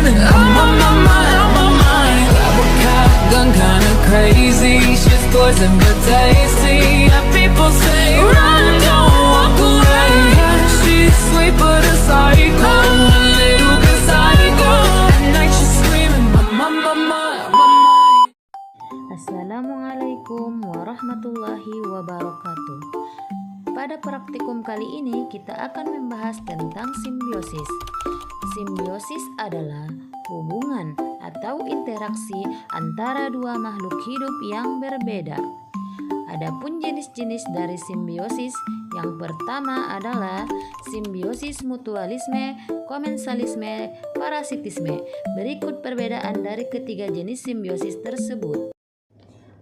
screaming, I'm on my mind, on my mind. Grab a cop gun, kinda crazy. She's poison but tasty. Yeah, people say run, don't walk away. She's sweet but a psycho, a little bit psycho. At night she's screaming, I'm on my mind, on my mind. Assalamualaikum warahmatullahi wabarakatuh. Pada praktikum kali ini kita akan membahas tentang simbiosis. Simbiosis adalah hubungan atau interaksi antara dua makhluk hidup yang berbeda. Adapun jenis-jenis dari simbiosis, yang pertama adalah simbiosis mutualisme, komensalisme, parasitisme. Berikut perbedaan dari ketiga jenis simbiosis tersebut.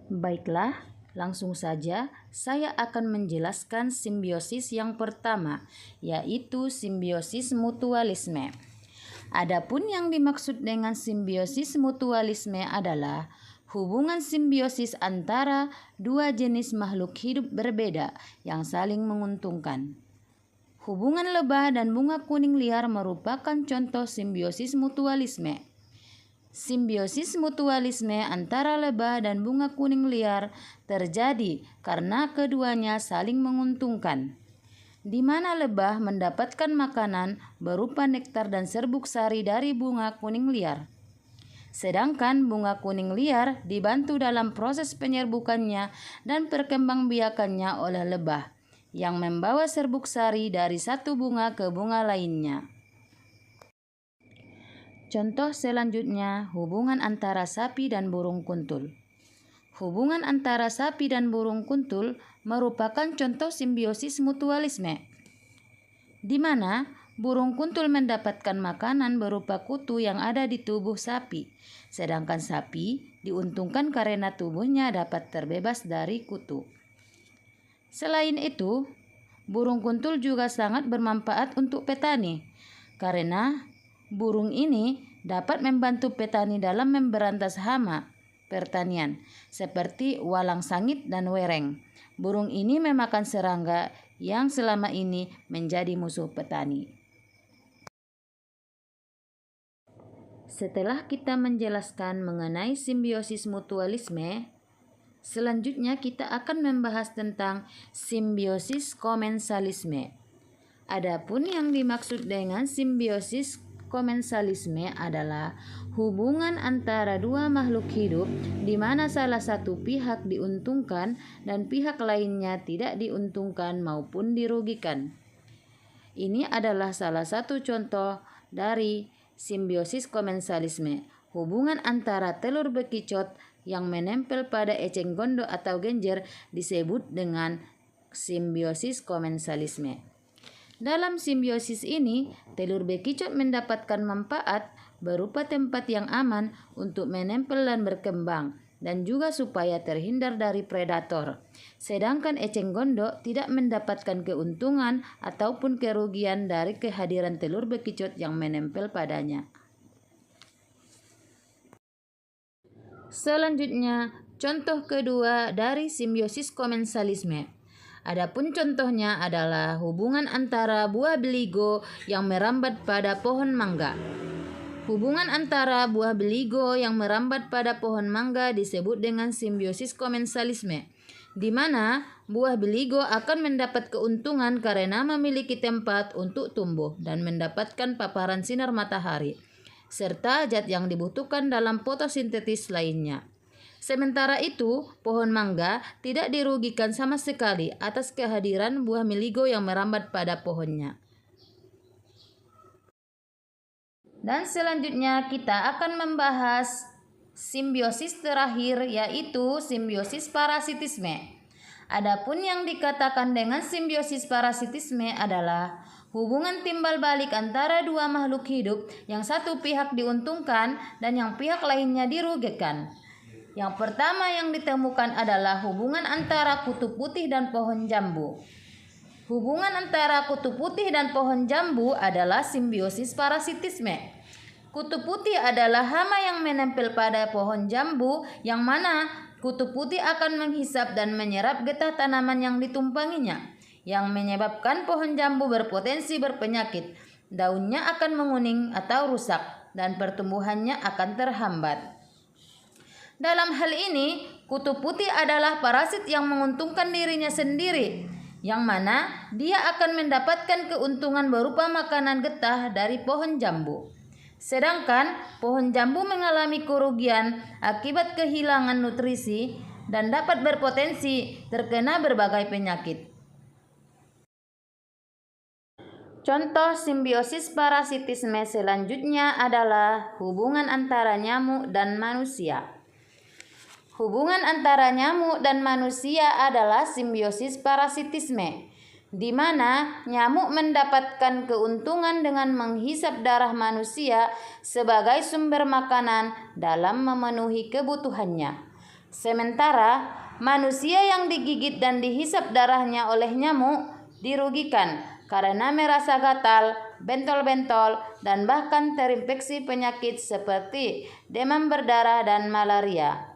Baiklah, langsung saja saya akan menjelaskan simbiosis yang pertama, yaitu simbiosis mutualisme. Adapun yang dimaksud dengan simbiosis mutualisme adalah hubungan simbiosis antara dua jenis makhluk hidup berbeda yang saling menguntungkan. Hubungan lebah dan bunga kuning liar merupakan contoh simbiosis mutualisme. Simbiosis mutualisme antara lebah dan bunga kuning liar terjadi karena keduanya saling menguntungkan, di mana lebah mendapatkan makanan berupa nektar dan serbuk sari dari bunga kuning liar. Sedangkan bunga kuning liar dibantu dalam proses penyerbukannya dan perkembangbiakannya oleh lebah, yang membawa serbuk sari dari satu bunga ke bunga lainnya. Contoh selanjutnya, hubungan antara sapi dan burung kuntul. Hubungan antara sapi dan burung kuntul merupakan contoh simbiosis mutualisme, di mana burung kuntul mendapatkan makanan berupa kutu yang ada di tubuh sapi, sedangkan sapi diuntungkan karena tubuhnya dapat terbebas dari kutu. Selain itu, burung kuntul juga sangat bermanfaat untuk petani, karena burung ini dapat membantu petani dalam memberantas hama pertanian seperti walang sangit dan wereng. Burung ini memakan serangga yang selama ini menjadi musuh petani. Setelah kita menjelaskan mengenai simbiosis mutualisme, selanjutnya kita akan membahas tentang simbiosis komensalisme. Adapun yang dimaksud dengan simbiosis komensalisme adalah hubungan antara dua makhluk hidup di mana salah satu pihak diuntungkan dan pihak lainnya tidak diuntungkan maupun dirugikan. Ini adalah salah satu contoh dari simbiosis komensalisme. Hubungan antara telur bekicot yang menempel pada eceng gondok atau genjer disebut dengan simbiosis komensalisme. Dalam simbiosis ini, telur bekicot mendapatkan manfaat berupa tempat yang aman untuk menempel dan berkembang, dan juga supaya terhindar dari predator. Sedangkan eceng gondok tidak mendapatkan keuntungan ataupun kerugian dari kehadiran telur bekicot yang menempel padanya. Selanjutnya, contoh kedua dari simbiosis komensalisme. Adapun contohnya adalah hubungan antara buah beligo yang merambat pada pohon mangga. Hubungan antara buah beligo yang merambat pada pohon mangga disebut dengan simbiosis komensalisme, di mana buah beligo akan mendapat keuntungan karena memiliki tempat untuk tumbuh dan mendapatkan paparan sinar matahari, serta zat yang dibutuhkan dalam fotosintesis lainnya. Sementara itu, pohon mangga tidak dirugikan sama sekali atas kehadiran buah beligo yang merambat pada pohonnya. Dan selanjutnya kita akan membahas simbiosis terakhir, yaitu simbiosis parasitisme. Adapun yang dikatakan dengan simbiosis parasitisme adalah hubungan timbal balik antara dua makhluk hidup yang satu pihak diuntungkan dan yang pihak lainnya dirugikan. Yang pertama yang ditemukan adalah hubungan antara kutu putih dan pohon jambu. Hubungan antara kutu putih dan pohon jambu adalah simbiosis parasitisme. Kutu putih adalah hama yang menempel pada pohon jambu, yang mana kutu putih akan menghisap dan menyerap getah tanaman yang ditumpanginya, yang menyebabkan pohon jambu berpotensi berpenyakit. Daunnya akan menguning atau rusak, dan pertumbuhannya akan terhambat. Dalam hal ini, kutu putih adalah parasit yang menguntungkan dirinya sendiri, yang mana dia akan mendapatkan keuntungan berupa makanan getah dari pohon jambu. Sedangkan pohon jambu mengalami kerugian akibat kehilangan nutrisi dan dapat berpotensi terkena berbagai penyakit. Contoh simbiosis parasitisme selanjutnya adalah hubungan antara nyamuk dan manusia. Hubungan antara nyamuk dan manusia adalah simbiosis parasitisme, di mana nyamuk mendapatkan keuntungan dengan menghisap darah manusia sebagai sumber makanan dalam memenuhi kebutuhannya. Sementara manusia yang digigit dan dihisap darahnya oleh nyamuk dirugikan karena merasa gatal, bentol-bentol, dan bahkan terinfeksi penyakit seperti demam berdarah dan malaria.